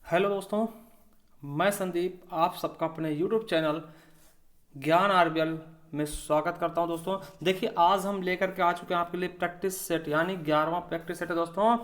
Hello दोस्तों, मैं संदीप आप सबका अपने यूट्यूब चैनल ज्ञान आरबीएल में स्वागत करता हूं। दोस्तों देखिए, आज हम लेकर के आ चुके हैं आपके लिए प्रैक्टिस सेट, यानी 11वां प्रैक्टिस सेट है दोस्तों,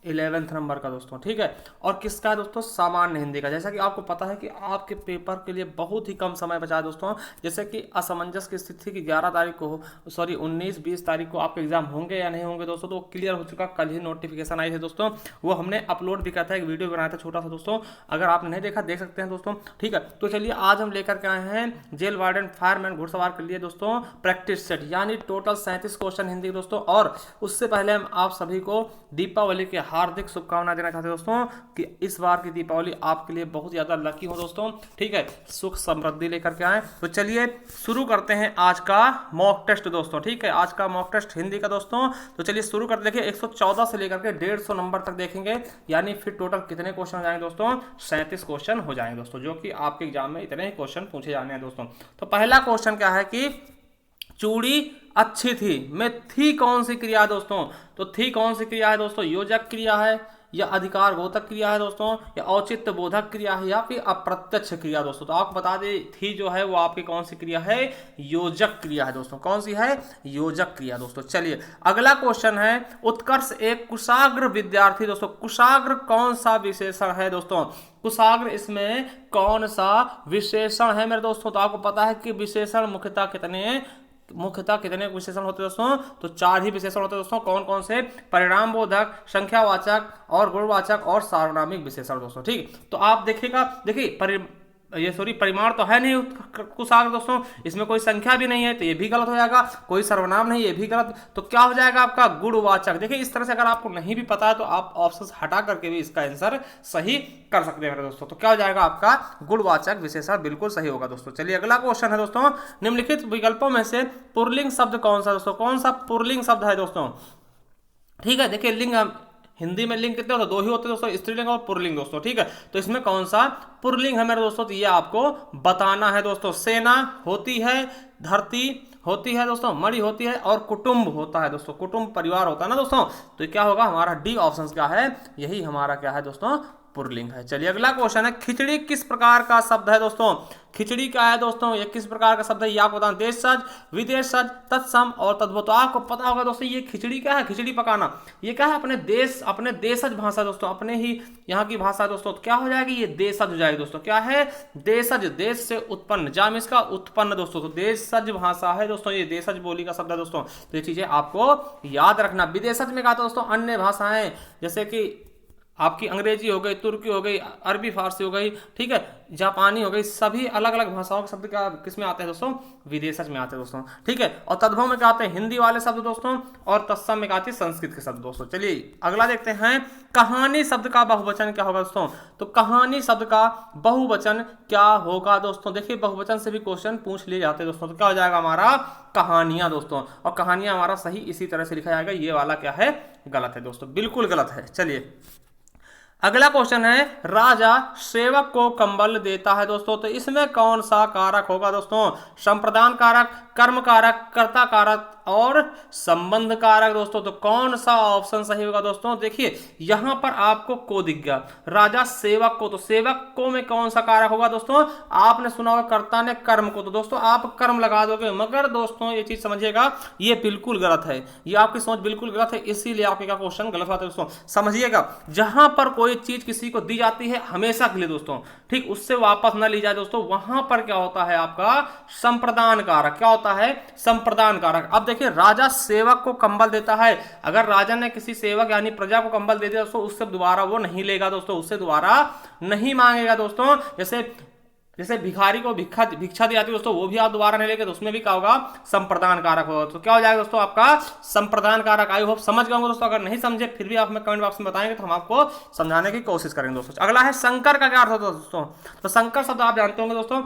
11th नंबर का दोस्तों। ठीक है, और किसका है दोस्तों? सामान्य हिंदी का। जैसा कि आपको पता है कि आपके पेपर के लिए बहुत ही कम समय बचा है दोस्तों। जैसे कि असमंजस की स्थिति की 11 तारीख को, सॉरी 19-20 तारीख को आपके एग्जाम होंगे या नहीं होंगे दोस्तों, तो क्लियर हो चुका। कल ही नोटिफिकेशन आई है दोस्तों, वो हमने अपलोड भी किया था, एक वीडियो बनाया था छोटा सा दोस्तों। अगर आपने नहीं देखा देख सकते हैं दोस्तों। ठीक है, तो चलिए आज हम लेकर के आए हैं जेल वार्डन फायरमैन घुड़सवार के लिए दोस्तों प्रैक्टिस सेट, यानी टोटल 37 क्वेश्चन हिंदी दोस्तों। और उससे पहले हम आप सभी को दीपावली के हार्दिक शुभकामनाएं देना चाहते हैं दोस्तों, कि इस बार की दीपावली आपके लिए बहुत ज्यादा लकी हो दोस्तों। ठीक है, सुख समृद्धि लेकर के आए। तो चलिए शुरू करते हैं आज का मॉक टेस्ट दोस्तों। ठीक है, आज का मॉक टेस्ट हिंदी का दोस्तों। तो चलिए शुरू करते, देखिए 114 से लेकर के 150 नंबर तक देखेंगे, यानी फिर टोटल कितने क्वेश्चन हो जाएंगे दोस्तों? 37 क्वेश्चन हो जाएंगे दोस्तों, जो कि आपके एग्जाम में इतने ही क्वेश्चन पूछे जाने हैं दोस्तों। तो पहला क्वेश्चन क्या है कि चूड़ी अच्छी थी में थी कौन सी क्रिया है दोस्तों? तो थी कौन सी क्रिया है दोस्तों? योजक क्रिया है, या अधिकार बोधक क्रिया है दोस्तों, या औचित्य बोधक क्रिया है, या फिर अप्रत्यक्ष क्रिया दोस्तों। तो आपको बता दें थी जो है वो आपकी कौन सी क्रिया है? योजक क्रिया है दोस्तों। कौन सी है? योजक क्रिया दोस्तों। चलिए अगला क्वेश्चन है, उत्कर्ष एक कुशाग्र विद्यार्थी दोस्तों। कुशाग्र कौन सा विशेषण है दोस्तों? कुशाग्र इसमें कौन सा विशेषण है मेरे दोस्तों? तो आपको पता है कि विशेषण मुख्यतः कितने विशेषण होते हैं दोस्तों? तो 4 ही विशेषण होते हैं दोस्तों। कौन कौन से? परिणाम बोधक, संख्यावाचक और गुणवाचक और सार्वनामिक विशेषण दोस्तों। ठीक, तो आप देखिएगा, देखिए परिमाण तो है नहीं कुशाग्र दोस्तों, इसमें कोई संख्या भी नहीं है, तो ये भी गलत हो जाएगा। कोई सर्वनाम नहीं, ये भी गलत। तो क्या हो जाएगा आपका? गुणवाचक। देखिए इस तरह से अगर आपको नहीं भी पता है तो आप ऑप्शन हटा करके भी इसका आंसर सही कर सकते हैं दोस्तों। तो क्या हो जाएगा आपका? गुणवाचक विशेषण बिल्कुल सही होगा दोस्तों। चलिए अगला क्वेश्चन है दोस्तों, निम्नलिखित विकल्पों में से पुल्लिंग शब्द कौन सा दोस्तों? कौन सा पुल्लिंग शब्द है दोस्तों? ठीक है, देखिए लिंग हिंदी में लिंग कितने होते हैं? 2 ही होते हैं दोस्तों, स्त्रीलिंग और पुल्लिंग दोस्तों। ठीक है, तो इसमें कौन सा पुल्लिंग है मेरे दोस्तों? तो ये आपको बताना है दोस्तों। सेना होती है, धरती होती है दोस्तों, मणि होती है, और कुटुंब होता है दोस्तों। कुटुंब परिवार होता है ना दोस्तों। तो क्या होगा हमारा? डी ऑप्शन क्या है? यही हमारा क्या है दोस्तों? पुल्लिंग है। चलिए अगला क्वेश्चन है, खिचड़ी किस प्रकार का शब्द है दोस्तों? खिचड़ी क्या है दोस्तों? ये किस प्रकार का शब्द है? ये आपको बताना, देशज, विदेशज, तत्सम और तद्भव। तो आपको पता होगा दोस्तों ये खिचड़ी क्या है? खिचड़ी पकाना ये क्या है? अपने देशज भाषा दोस्तों, अपने ही यहाँ की भाषा दोस्तों। तो क्या हो जाएगी? ये देशज हो जाएगी दोस्तों। क्या है? देशज, देश से उत्पन्न, जाम इसका उत्पन्न दोस्तों। तो देशज भाषा है दोस्तों, ये देशज बोली का शब्द है दोस्तों। तो ये चीजें आपको याद रखना। विदेशज में कहा था दोस्तों अन्य भाषाएं, जैसे कि आपकी अंग्रेजी हो गई, तुर्की हो गई, अरबी फारसी हो गई, ठीक है, जापानी हो गई, सभी अलग अलग भाषाओं के शब्द क्या किस में आते हैं दोस्तों? विदेशज में आते हैं दोस्तों। ठीक है, और तद्भव में क्या आते हैं? हिंदी वाले शब्द दोस्तों, और तत्सम में क्या आते हैं? संस्कृत के शब्द दोस्तों। चलिए अगला देखते हैं, कहानी शब्द का बहुवचन क्या होगा दोस्तों? तो कहानी शब्द का बहुवचन क्या होगा दोस्तों? देखिए बहुवचन से भी क्वेश्चन पूछ लिए जाते हैं दोस्तों। तो क्या हो जाएगा हमारा? कहानियां दोस्तों। और कहानियां हमारा सही इसी तरह से लिखा जाएगा। ये वाला क्या है? गलत है दोस्तों, बिल्कुल गलत है। चलिए अगला क्वेश्चन है, राजा सेवक को कंबल देता है दोस्तों। तो इसमें कौन सा कारक होगा दोस्तों? संप्रदान कारक, कर्म कारक, कर्ता कारक और संबंध कारक दोस्तों। तो कौन सा ऑप्शन सही होगा दोस्तों? देखिए यहां पर आपको को दिख गया, राजा सेवक को, तो सेवक को में कौन सा कारक होगा दोस्तों? आपने सुना होगा कर्ता ने कर्म को, तो दोस्तों आप कर्म लगा दोगे। मगर दोस्तों ये चीज समझिएगा, ये बिल्कुल गलत है, ये आपकी सोच बिल्कुल गलत है, इसीलिए आपका क्वेश्चन गलत होता है दोस्तों। समझिएगा, जहां पर कोई चीज किसी को दी जाती है हमेशा के लिए दोस्तों, ठीक, उससे वापस ना ली जाए दोस्तों, वहां पर क्या होता है आपका? संप्रदान कारक। क्या होता है? संप्रदान कारक। अब देखिए राजा सेवक को कंबल देता है, अगर राजा ने किसी सेवक यानी प्रजा को कंबल दे दिया दोस्तों, उससे दोबारा वो नहीं लेगा दोस्तों, उससे दोबारा नहीं मांगेगा दोस्तों। जैसे भिखारी को भिक्षा दी जाती है दोस्तों, वो भी आप दोबारा नहीं लेंगे, तो उसमें भी क्या होगा? संप्रदान कारक होगा। तो क्या हो जाएगा दोस्तों आपका? संप्रदान कारक। आई होप समझ गए होंगे दोस्तों। अगर नहीं समझे फिर भी आप हमें कमेंट बॉक्स में बताएंगे, तो हम आपको समझाने की कोशिश करेंगे दोस्तों। अगला है संकर का क्या अर्थ होता है दोस्तों? तो संकर शब्द आप जानते होंगे दोस्तों।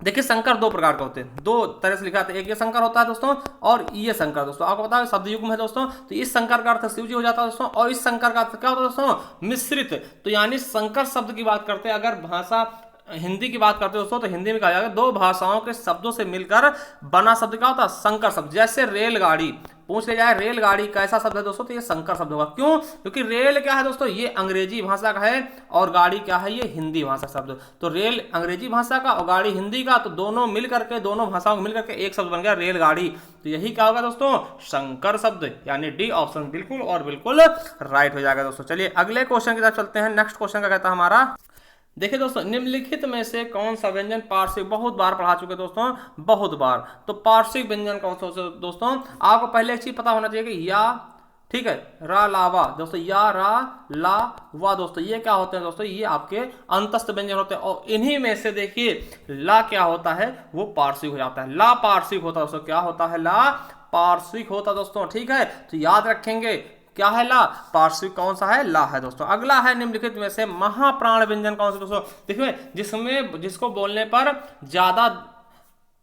देखिए संकर 2 प्रकार के होते हैं, 2 तरह से लिखा जाता है। एक ये संकर होता है दोस्तों, और ये संकर दोस्तों। आपको पता है शब्द युग्म है दोस्तों। तो इस संकर का अर्थ शिव जी हो जाता है दोस्तों, और इस संकर का अर्थ क्या होता है दोस्तों? मिश्रित। तो यानी संकर शब्द की बात करते हैं, अगर भाषा हिंदी की बात करते हैं दोस्तों, तो हिंदी में कहा जाएगा 2 भाषाओं के शब्दों से मिलकर बना शब्द क्या होता है? संकर शब्द। जैसे रेलगाड़ी, पूछ लिया जाए रेलगाड़ी कैसा शब्द है दोस्तों, तो ये संकर शब्द होगा। क्यों? क्योंकि रेल क्या है दोस्तों, ये अंग्रेजी भाषा का है और गाड़ी क्या है, ये हिंदी भाषा शब्द। तो रेल अंग्रेजी भाषा का और गाड़ी हिंदी का, तो दोनों मिलकर के, दोनों भाषाओं को मिलकर के एक शब्द बन गया रेलगाड़ी। तो यही क्या होगा दोस्तों, संकर शब्द, यानी डी ऑप्शन बिल्कुल और बिल्कुल राइट हो जाएगा दोस्तों। चलिए अगले क्वेश्चन की तरफ चलते हैं। नेक्स्ट क्वेश्चन का कहता है हमारा, देखिए दोस्तों, निम्नलिखित में से कौन सा व्यंजन पार्श्विक, बहुत बार पढ़ा चुके दोस्तों, बहुत बार। तो पार्श्विक व्यंजन कौन सा दोस्तों, आपको पहले एक चीज पता होना चाहिए कि या, ठीक है, रा लावा दोस्तों, या रा ला वा दोस्तों, ये क्या होते हैं दोस्तों, ये आपके अंतस्थ व्यंजन होते हैं। और इन्हीं में से देखिए ला क्या होता है, वो पार्श्विक हो जाता है, ला पार्श्विक होता है दोस्तों। क्या होता है, ला पार्श्विक होता दोस्तों, ठीक है। तो याद रखेंगे क्या है, ला पार्श्विक कौन सा है, ला है दोस्तों। अगला है निम्नलिखित में से महाप्राण व्यंजन कौन सा दोस्तों, देखिए जिसमें जिसको बोलने पर ज्यादा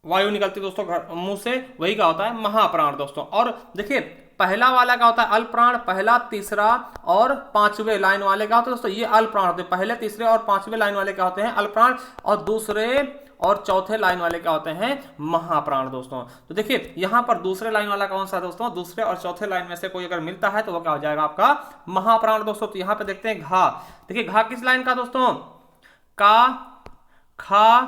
वायु निकलती है दोस्तों मुंह से, वही क्या होता है, महाप्राण दोस्तों। और देखिए पहला वाला क्या होता है, अल्पप्राण, पहला तीसरा और पांचवे लाइन वाले क्या होते हैं दोस्तों, ये अल्पप्राण होते हैं। पहले तीसरे और पांचवे लाइन वाले क्या होते हैं, अल्पप्राण, और दूसरे और चौथे लाइन वाले क्या होते हैं, महाप्राण दोस्तों। तो देखिए यहां पर दूसरे लाइन वाला कौन सा दोस्तों, दूसरे और चौथे लाइन में से कोई अगर मिलता है तो वो क्या हो जाएगा, आपका महाप्राण दोस्तों। तो यहां पे देखते हैं घा, देखिए घा किस लाइन का दोस्तों, का, खा,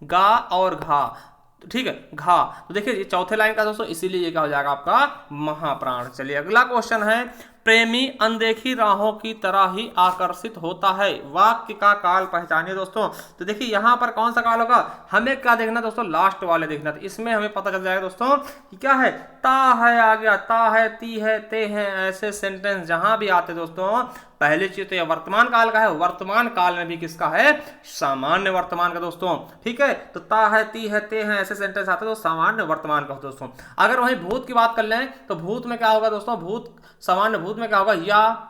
गा और घा, ठीक है, घा। तो देखिए ये चौथे लाइन का दोस्तों, इसीलिए ये क्या हो जाएगा, आपका महाप्राण। चलिए अगला क्वेश्चन है, प्रेमी अनदेखी राहों की तरह ही आकर्षित होता है, वाक्य का काल पहचानिए दोस्तों। तो देखिए यहां पर कौन सा काल होगा, हमें क्या देखना दोस्तों, लास्ट वाले देखना। तो इसमें हमें पता चल जाएगा दोस्तों कि क्या है, ता है आ गया, ता है, ती है, ते हैं, ऐसे सेंटेंस जहां भी आते दोस्तों, पहली चीज तो यह वर्तमान काल का है, वर्तमान काल में भी किसका है, सामान्य वर्तमान का दोस्तों, ठीक है। तो ता है, ती है, ते हैं, ऐसे सेंटेंस आते हैं तो सामान्य वर्तमान का दोस्तों। अगर वहीं भूत की बात कर लें तो भूत में क्या होगा दोस्तों, भूत सामान्य भूत में क्या होगा, या,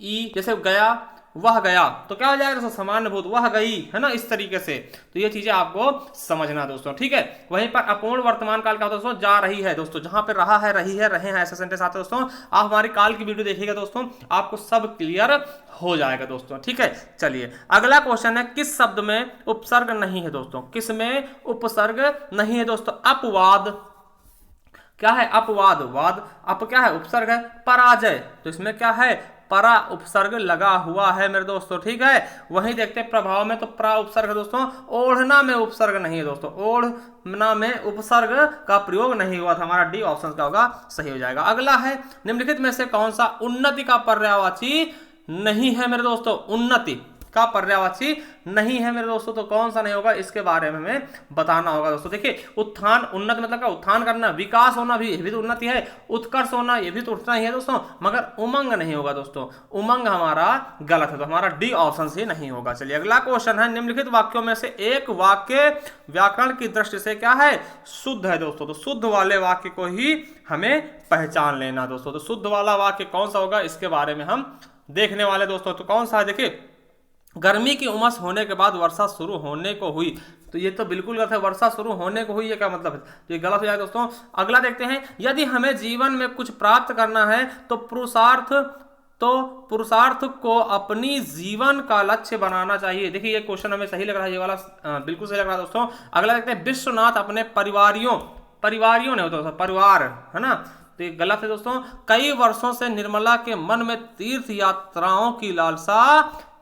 ई, जैसे गया, वह गया, तो क्या हो जाएगा दोस्तों, सामान्य भूत, वह गई, है ना, इस तरीके से। तो ये चीजें आपको समझना दोस्तों, ठीक है। वहीं पर अपूर्ण वर्तमान काल का दोस्तों, जा रही है दोस्तों, जहां पे रहा है, रही है, रहे हैं, ऐसे सेंटेंस आते हैं दोस्तों। आप हमारी काल की वीडियो देखिएगा दोस्तों, आपको सब क्लियर हो जाएगा दोस्तों, ठीक है। चलिए अगला क्वेश्चन है, किस शब्द में उपसर्ग नहीं है दोस्तों, किस में उपसर्ग नहीं है दोस्तों, अपवाद, क्या है, अपवाद, वाद, अप क्या है, उपसर्ग है, पराजय, तो इसमें क्या है, परा उपसर्ग लगा हुआ है मेरे दोस्तों, ठीक है। वहीं देखते हैं प्रभाव में, तो प्रा उपसर्ग है दोस्तों, ओढ़ना में उपसर्ग नहीं है दोस्तों, ओढ़ना में उपसर्ग का प्रयोग नहीं हुआ था, हमारा डी ऑप्शन क्या होगा, सही हो जाएगा। अगला है, निम्नलिखित में से कौन सा उन्नति का पर्यायवाची नहीं है मेरे दोस्तों, उन्नति का पर्यायवाची नहीं है मेरे दोस्तों, तो कौन सा नहीं होगा, इसके बारे में हमें बताना होगा दोस्तों। देखिए उत्थान, उन्नत मतलब क्या, उत्थान करना, विकास होना भी तो उन्नति है, उत्कर्ष होना ये भी तो उठना ही है दोस्तों, मगर उमंग नहीं होगा दोस्तों, उमंग हमारा गलत है, तो हमारा डी ऑप्शन से नहीं होगा। चलिए अगला क्वेश्चन है, निम्नलिखित वाक्यों में से एक वाक्य व्याकरण की दृष्टि से क्या है, शुद्ध है दोस्तों। तो शुद्ध वाले वाक्य को ही हमें पहचान लेना दोस्तों। तो शुद्ध वाला वाक्य कौन सा होगा, इसके बारे में हम देखने वाले दोस्तों। तो कौन सा है, देखिए गर्मी की उमस होने के बाद वर्षा शुरू होने को हुई, तो ये तो बिल्कुल गलत है, वर्षा शुरू होने को हुई, ये क्या मतलब है, तो ये गलत हो जाएगा दोस्तों। अगला देखते हैं, यदि हमें जीवन में कुछ प्राप्त करना है तो पुरुषार्थ को अपनी जीवन का लक्ष्य बनाना चाहिए। देखिए ये क्वेश्चन हमें सही लग रहा है, ये वाला बिल्कुल सही लग रहा है दोस्तों। अगला देखते हैं, विश्वनाथ अपने परिवारियों नहीं होता दोस्तों, परिवार, है ना, तो ये गलत है दोस्तों। कई वर्षों से निर्मला के मन में तीर्थ यात्राओं की लालसा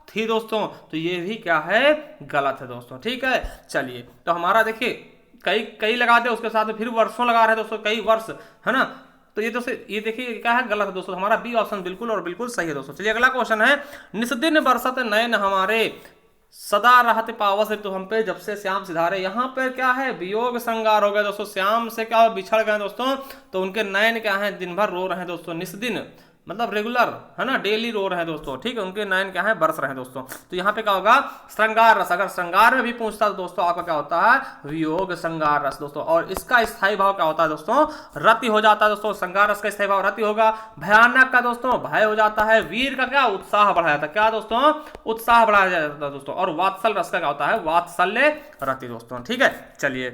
थी दोस्तों, तो ये भी क्या है, गलत है दोस्तों, ठीक है। चलिए तो हमारा देखिए कई लगा दे, उसके साथ फिर वर्षों लगा रहे हैं दोस्तों, कई वर्ष, है ना, तो ये दोस्तों ये देखिए क्या है, गलत है दोस्तों, हमारा बी ऑप्शन बिल्कुल और बिल्कुल सही है दोस्तों। चलिए अगला क्वेश्चन है, निस्दिन बरसत नयन हमारे सदा रहते पावस ऋतु हम पे जब से श्याम सिधारे, यहाँ पर क्या है, वियोग श्रृंगार हो गया दोस्तों, श्याम से क्या बिछड़ गए दोस्तों, तो उनके नयन क्या है, दिन भर रो रहे हैं दोस्तों, निस्दिन मतलब रेगुलर, है ना, डेली रो रहे हैं दोस्तों, ठीक है, उनके नयन क्या है, बरस रहे हैं दोस्तों। तो यहाँ पे क्या होगा, श्रृंगार रस, अगर श्रृंगार में भी पूछता तो दोस्तों आपका क्या होता है, वियोग श्रृंगार रस दोस्तों। और इसका स्थायी भाव क्या होता है दोस्तों, रति हो जाता है दोस्तों, श्रृंगार रस का स्थायी भाव रति होगा। भयानक का दोस्तों भय हो जाता है, वीर का क्या, उत्साह बढ़ाया जाता है, क्या दोस्तों, उत्साह बढ़ाया जाता है दोस्तों। और वात्सल रस का क्या होता है, वात्सल्य रति दोस्तों, ठीक है। चलिए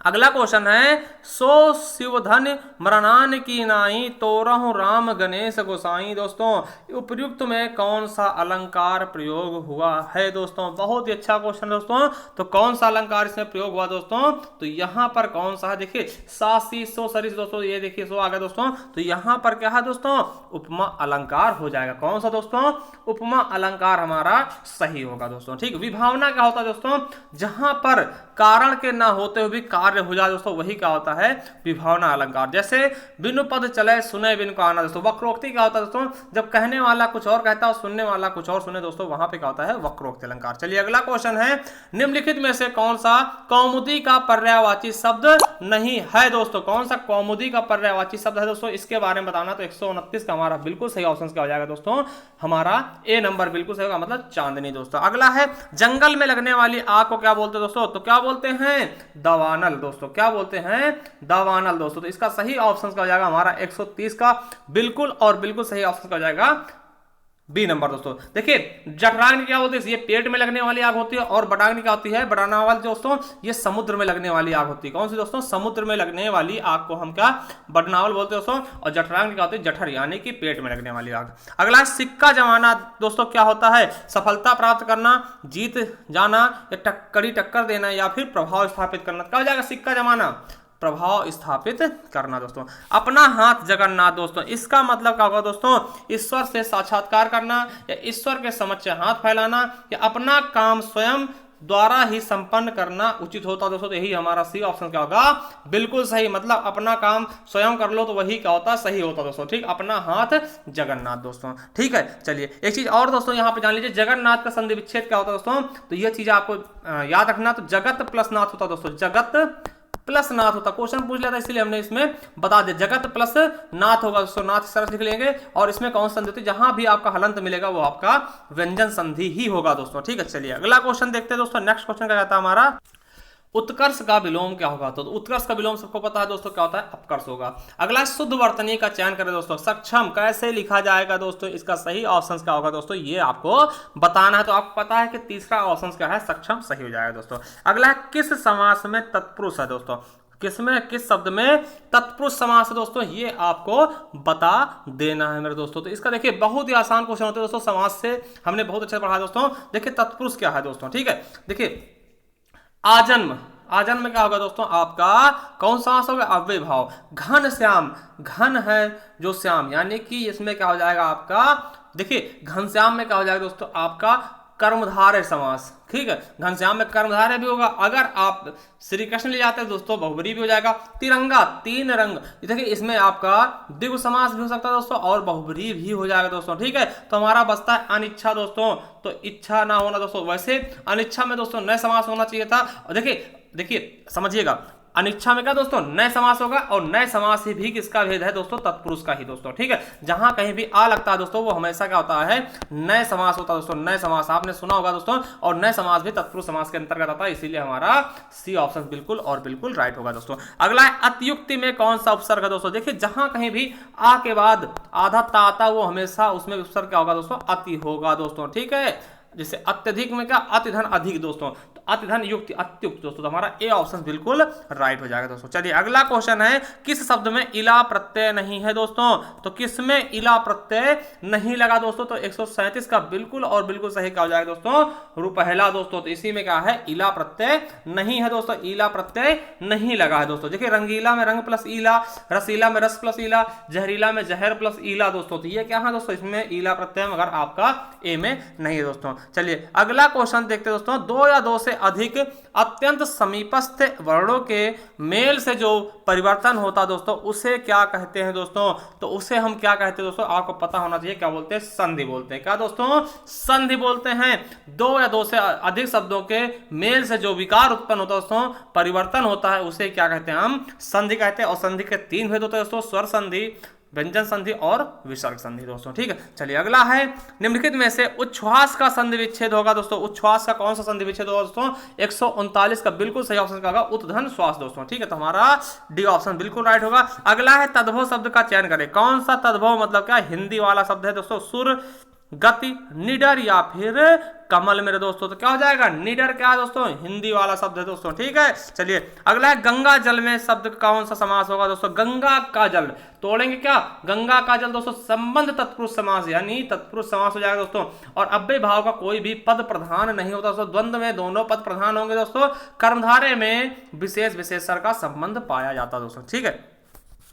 अगला क्वेश्चन है, सो शिवधन मरनान की नाई तोरहु राम गणेश गोसाई। दोस्तों उपयुक्त में कौन सा अलंकार प्रयोग हुआ है? दोस्तों बहुत ही अच्छा क्वेश्चन दोस्तों। तो कौन सा अलंकार इसमें प्रयोग हुआ दोस्तों? तो यहाँ पर कौन सा है, देखिए सासी सो सरिस दोस्तों, ये देखिए सो आ गया दोस्तों। तो यहाँ पर क्या है दोस्तों? उपमा अलंकार हो जाएगा। कौन सा दोस्तों? उपमा अलंकार हमारा सही होगा दोस्तों। ठीक, विभावना क्या होता है दोस्तों? जहां पर कारण के ना होते हुए भी कार्य हो जाए दोस्तों, वही क्या होता है? विभावना अलंकार। जैसे बिनु पद चले सुने बिन को आना दोस्तों। वक्रोक्ति क्या होता है दोस्तों? जब कहने वाला कुछ और कहता है और सुनने वाला कुछ और सुने दोस्तों, वहां पे क्या होता है? वक्रोक्ति अलंकार। चलिए अगला क्वेश्चन है, निम्नलिखित में से कौन सा कौमुदी का पर्यायवाची शब्द नहीं है? दोस्तों कौन सा कौमुदी का पर्यायवाची शब्द है दोस्तों? इसके बारे में बताना। तो 129 का हमारा बिल्कुल सही ऑप्शन क्या हो जाएगा दोस्तों? हमारा ए नंबर बिल्कुल सही होगा, मतलब चांदनी दोस्तों। अगला है, जंगल में लगने वाली आग को क्या बोलते हैं दोस्तों? तो क्या बोलते हैं? दावानल दोस्तों। क्या बोलते हैं? दावानल दोस्तों। तो इसका सही ऑप्शन क्या हो जाएगा? हमारा 130 का बिल्कुल और बिल्कुल सही ऑप्शन क्या हो जाएगा? बी नंबर दोस्तों। देखिए जठराग्नि क्या बोलते हैं? ये पेट में लगने वाली आग होती है। और बडाग्नि क्या होती है? बडानावल दोस्तों ये समुद्र में लगने वाली आग होती है। कौन सी दोस्तों? समुद्र में लगने वाली आग को हम क्या बडनावल बोलते हैं दोस्तों। और जठराग्नि क्या होती है? जठर यानी कि पेट में लगने वाली आग। अगला सिक्का जमाना दोस्तों क्या होता है? सफलता प्राप्त करना, जीत जाना, या कड़ी टक्कर देना, या फिर प्रभाव स्थापित करना। क्या हो जाएगा? सिक्का जमाना, प्रभाव स्थापित करना दोस्तों। अपना हाथ जगन्नाथ दोस्तों, इसका मतलब क्या होगा दोस्तों? ईश्वर से साक्षात्कार करना, या ईश्वर के समक्ष हाथ फैलाना, या अपना काम स्वयं द्वारा ही संपन्न करना उचित होता दोस्तों। तो यही हमारा सी ऑप्शन क्या होगा? बिल्कुल सही, मतलब अपना काम स्वयं कर लो तो वही क्या होता? सही होता दोस्तों। ठीक, अपना हाथ जगन्नाथ दोस्तों। ठीक है, चलिए एक चीज और दोस्तों यहाँ पे जान लीजिए, जगन्नाथ का संधि विच्छेद क्या होता है दोस्तों? तो यह चीज आपको याद रखना। तो जगत प्लस नाथ होता दोस्तों, जगत प्लस नाथ होता। क्वेश्चन पूछ लिया था इसलिए हमने इसमें बता दिया, जगत प्लस नाथ होगा दोस्तों। नाथ सरस लिख लेंगे। और इसमें कौन सा संधि होती है? जहां भी आपका हलंत मिलेगा वो आपका व्यंजन संधि ही होगा दोस्तों। ठीक है, चलिए अगला क्वेश्चन देखते हैं दोस्तों। नेक्स्ट क्वेश्चन क्या कहता है हमारा? उत्कर्ष का विलोम क्या होगा? तो उत्कर्ष का विलोम सबको पता है दोस्तों, क्या होता है? अपकर्ष होगा। अगला, शुद्ध वर्तनी का चयन करें दोस्तों। सक्षम कैसे लिखा जाएगा दोस्तों? इसका सही ऑप्शन क्या होगा दोस्तों? ये आपको बताना है। तो आपको पता है कि तीसरा ऑप्शन क्या है? सक्षम सही हो जाएगा दोस्तों। अगला, किस समास में तत्पुरुष है दोस्तों? किसमें, किस शब्द में तत्पुरुष समास है दोस्तों? ये आपको बता देना है मेरे दोस्तों। तो इसका देखिए बहुत ही आसान क्वेश्चन होते हैं दोस्तों, समास से हमने बहुत अच्छा पढ़ा दोस्तों। देखिए तत्पुरुष क्या है दोस्तों? ठीक है, देखिए आजन्म, आजन्म में क्या होगा दोस्तों? आपका कौन सा समास होगा? अव्यय भाव। घन श्याम, घन है जो श्याम, यानी कि इसमें क्या हो जाएगा आपका? देखिए घनश्याम में क्या हो जाएगा दोस्तों? आपका कर्मधारय समास। ठीक है, घनश्याम में कर्मधारय भी होगा। अगर आप श्री कृष्ण ले जाते हैं दोस्तों, बहुब्री भी हो जाएगा। तिरंगा, तीन रंग, देखिए इसमें आपका द्विगु समास भी हो सकता है दोस्तों, और बहुब्री भी हो जाएगा दोस्तों। ठीक है, तो हमारा बचता है अनिच्छा दोस्तों। तो इच्छा ना होना दोस्तों, वैसे अनिच्छा में दोस्तों नए समास होना चाहिए था। और देखिए समझिएगा, अनिच्छा में क्या दोस्तों? नए समास होगा। और नए समास ही भी किसका भेद है दोस्तों? तत्पुरुष का ही दोस्तों। ठीक है, जहां कहीं भी आ लगता है दोस्तों वो हमेशा क्या होता है? नए समास होता है दोस्तों। नए समास आपने सुना होगा दोस्तों। और नए समास भी तत्पुरुष समास के अंतर्गत आता है, इसीलिए हमारा सी ऑप्शन बिल्कुल और बिल्कुल राइट होगा दोस्तों। अगला है, अतियुक्ति में कौन सा उपसर्ग है दोस्तों? देखिए जहां कहीं भी आ के बाद आधा ता आता वो हमेशा उसमें उपसर्ग क्या होगा दोस्तों? अति होगा दोस्तों। ठीक है, जैसे अत्यधिक में क्या? अति धन अधिक दोस्तों। तो अति धन युक्त अत्युक्त दोस्तों। तो हमारा ए ऑप्शन बिल्कुल राइट हो जाएगा दोस्तों। चलिए अगला क्वेश्चन है, किस शब्द में इला प्रत्यय नहीं है दोस्तों? तो किस में इला प्रत्यय नहीं लगा दोस्तों? तो 137 का बिल्कुल और बिल्कुल सही क्या हो जाएगा दोस्तों? रुपहला दोस्तों। तो इसी में क्या है? इला प्रत्यय नहीं है दोस्तों। इला प्रत्यय नहीं लगा है दोस्तों। देखिए रंगीला में रंग प्लस ईला, रसीला में रस प्लस ईला, जहरीला में जहर प्लस ईला दोस्तों। तो ये क्या है दोस्तों? इसमें ईला प्रत्यय मगर आपका ए में नहीं है दोस्तों। चलिए अगला क्वेश्चन देखते हैं दोस्तों। दो या दो से अधिक अत्यंत समीपस्थ वर्णों के मेल से जो परिवर्तन होता दोस्तों, उसे क्या कहते हैं दोस्तों? तो उसे हम क्या कहते हैं दोस्तों? आपको पता होना चाहिए, क्या बोलते हैं? संधि बोलते हैं। क्या दोस्तों? संधि बोलते हैं। दो या दो से अधिक शब्दों के मेल से जो विकार उत्पन्न होता है दोस्तों, परिवर्तन होता है, उसे क्या कहते हैं? हम संधि कहते हैं। और संधि के तीन भेद होते हैं दोस्तों, स्वर संधि, व्यंजन संधि और विसर्ग संधि दोस्तों। ठीक है, चलिए अगला है, निम्नलिखित में से उच्छ्वास का संधि विच्छेद होगा दोस्तों। उच्छ्वास का कौन सा संधि विच्छेद होगा दोस्तों? 139 का बिल्कुल सही ऑप्शन क्या होगा? उत्धन श्वास दोस्तों। ठीक है, तो हमारा डी ऑप्शन बिल्कुल राइट होगा। अगला है, तद्भव शब्द का चयन करें। कौन सा तद्भव मतलब क्या? हिंदी वाला शब्द है दोस्तों। सुर गति, निडर या फिर कमल मेरे दोस्तों। तो क्या हो जाएगा, निडर क्या है दोस्तों, हिंदी वाला शब्द है दोस्तों, ठीक है। चलिए अगला है गंगा जल में शब्द कौन सा समास होगा दोस्तों, गंगा का जल, तोड़ेंगे क्या, गंगा का जल दोस्तों संबंध तत्पुरुष समास यानी तत्पुरुष समास हो जाएगा दोस्तों। और अव्यय भाव का कोई भी पद प्रधान नहीं होता दोस्तों, द्वंद्व में दोनों पद प्रधान होंगे दोस्तों, कर्मधारय में विशेष विशेषण का संबंध पाया जाता है दोस्तों, ठीक है।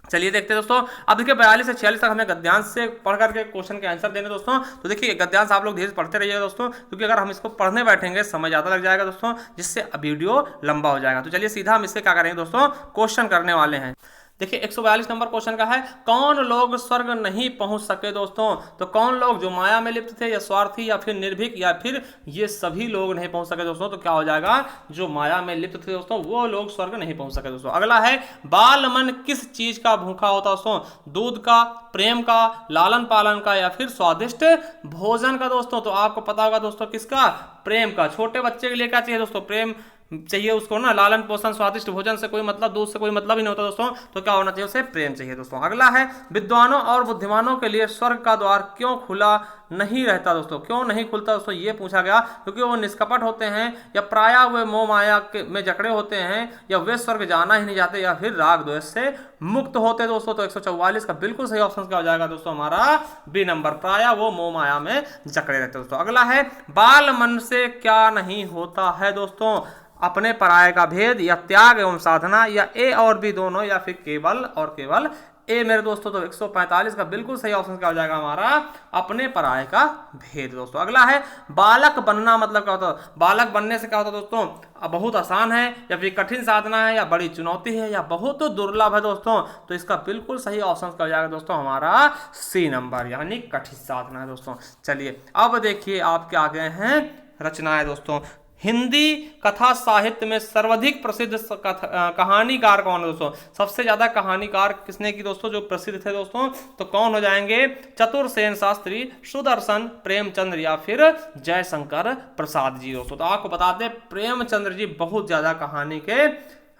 चलिए देखते हैं दोस्तों, अब देखिए 42 से 46 तक हमें गद्यांश से पढ़ करके क्वेश्चन के आंसर देने दोस्तों। तो देखिए गद्यांश आप लोग धीरे से पढ़ते रहिएगा दोस्तों, क्योंकि अगर हम इसको पढ़ने बैठेंगे समय ज़्यादा लग जाएगा दोस्तों, जिससे वीडियो लंबा हो जाएगा। तो चलिए सीधा हम इससे क्या करेंगे दोस्तों, क्वेश्चन करने वाले हैं। देखिए 142 नंबर क्वेश्चन का है, कौन लोग स्वर्ग नहीं पहुंच सके दोस्तों। तो कौन लोग, जो माया में लिप्त थे या स्वार्थी या फिर निर्भीक या फिर ये सभी लोग नहीं पहुंच सके दोस्तों। तो क्या हो जाएगा, जो माया में लिप्त थे दोस्तों वो लोग स्वर्ग नहीं पहुंच सके दोस्तों। अगला है, बाल मन किस चीज का भूखा होता दोस्तों, दूध का, प्रेम का, लालन पालन का या फिर स्वादिष्ट भोजन का दोस्तों। तो आपको पता होगा दोस्तों किसका, प्रेम का। छोटे बच्चे के लिए क्या चाहिए दोस्तों, प्रेम चाहिए उसको ना, लालन पोषण, स्वादिष्ट भोजन से कोई मतलब, दूध से कोई मतलब ही नहीं होता दोस्तों। तो क्या होना चाहिए, उसे प्रेम चाहिए दोस्तों। अगला है, विद्वानों और बुद्धिमानों के लिए स्वर्ग का द्वार क्यों खुला नहीं रहता दोस्तों, क्यों नहीं खुलता दोस्तों, ये पूछा गया। क्योंकि वो निष्कपट होते हैं या प्रायः वे मोह माया में जकड़े होते हैं, या वे स्वर्ग जाना ही नहीं चाहते, या फिर राग द्वेष से मुक्त होते दोस्तों। तो 144 का बिल्कुल सही ऑप्शन क्या हो जाएगा दोस्तों, हमारा बी नंबर, प्रायः वो मोह माया में जकड़े रहते दोस्तों। अगला है, बाल मन से क्या नहीं होता है दोस्तों, अपने पराये का भेद या त्याग एवं साधना, या ए और बी दोनों, या फिर केवल और केवल ए मेरे दोस्तों। तो 145 का बिल्कुल सही ऑप्शन क्या हो जाएगा हमारा, अपने पराये का भेद दोस्तों। अगला है, बालक बनना मतलब क्या होता है, बालक बनने से क्या होता है दोस्तों, बहुत आसान है या फिर कठिन साधना है या बड़ी चुनौती है या बहुत दुर्लभ है दोस्तों। तो इसका बिल्कुल सही ऑप्शन क्या हो जाएगा दोस्तों, हमारा सी नंबर यानी कठिन साधना है दोस्तों। चलिए अब देखिए आपके आगे हैं रचनाएं दोस्तों। हिंदी कथा साहित्य में सर्वाधिक प्रसिद्ध कहानीकार कौन है दोस्तों, सबसे ज्यादा कहानीकार किसने की दोस्तों, जो प्रसिद्ध थे दोस्तों। तो कौन हो जाएंगे, चतुर्सेन शास्त्री, सुदर्शन, प्रेमचंद्र या फिर जयशंकर प्रसाद जी दोस्तों। तो आपको बता दें प्रेमचंद्र जी बहुत ज्यादा कहानी के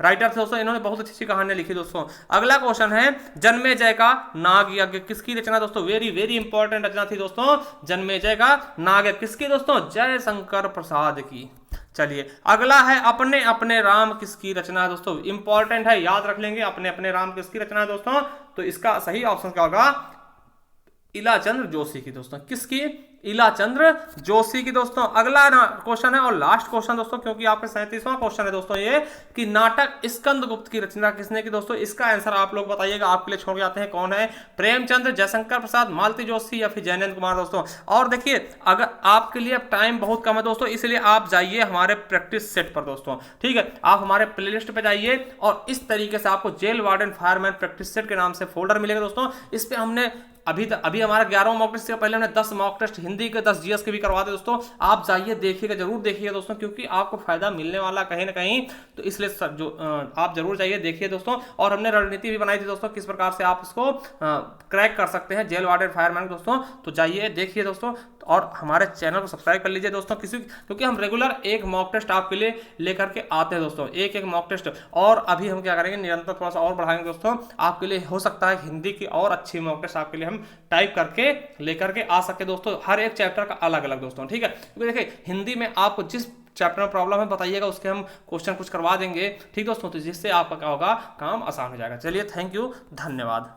राइटर थे दोस्तों, इन्होंने बहुत अच्छी कहानियां लिखी दोस्तों। अगला क्वेश्चन है, जन्मेजय का नाग यज्ञ किसकी रचना दोस्तों, वेरी वेरी इंपॉर्टेंट रचना थी दोस्तों, जन्मेजय का नाग यज्ञ किसकी दोस्तों, जयशंकर प्रसाद की। चलिए अगला है, अपने अपने राम किसकी रचना है दोस्तों, इंपॉर्टेंट है, याद रख लेंगे, अपने अपने राम किसकी रचना है दोस्तों। तो इसका सही ऑप्शन क्या होगा, इलाचंद्र जोशी की दोस्तों, किसकी, इलाचंद्र जोशी की दोस्तों। अगला क्वेश्चन है और लास्ट क्वेश्चन दोस्तों, क्योंकि आपका 37वां क्वेश्चन है दोस्तों ये, कि नाटक स्कंदगुप्त की रचना किसने की दोस्तों। इसका आंसर आप लोग बताइएगा, आपके लिए छोड़ के आते हैं, कौन है, प्रेमचंद्र, जयशंकर प्रसाद, मालती जोशी या फिर जयनंद कुमार दोस्तों। और देखिए अगर आपके लिए अब टाइम बहुत कम है दोस्तों, इसलिए आप जाइए हमारे प्रैक्टिस सेट पर दोस्तों, ठीक है। आप हमारे प्लेलिस्ट पे जाइए और इस तरीके से आपको jail warden fireman practice set के नाम से फोल्डर मिलेगा दोस्तों। इस पे हमने अभी हमारा 11वां मॉक टेस्ट से पहले हमने 10 मॉक टेस्ट हिंदी के, 10 जीएस के भी करवाते दोस्तों। आप जाइए देखिएगा, जरूर देखिएगा दोस्तों, क्योंकि आपको फायदा मिलने वाला कहीं ना कहीं। तो इसलिए आप जरूर जाइए देखिए दोस्तों। और हमने रणनीति भी बनाई थी दोस्तों, किस प्रकार से आप इसको क्रैक कर सकते हैं जेल वार्डन फायरमैन दोस्तों। तो जाइए देखिए दोस्तों, और हमारे चैनल को सब्सक्राइब कर लीजिए दोस्तों, क्योंकि हम रेगुलर एक मॉक टेस्ट आपके लिए लेकर के आते हैं दोस्तों, एक एक मॉक टेस्ट। और अभी हम क्या करेंगे, निरंतर थोड़ा सा और बढ़ाएंगे दोस्तों आपके लिए। हो सकता है हिंदी की और अच्छी मॉक टेस्ट आपके लिए हम टाइप करके लेकर के आ सके दोस्तों, हर एक चैप्टर का अलग अलग दोस्तों, ठीक है। क्योंकि देखिए हिंदी में आपको जिस चैप्टर में प्रॉब्लम है बताइएगा, उसके हम क्वेश्चन कुछ करवा देंगे, ठीक दोस्तों। तो जिससे आपका क्या होगा, काम आसान हो जाएगा। चलिए थैंक यू, धन्यवाद।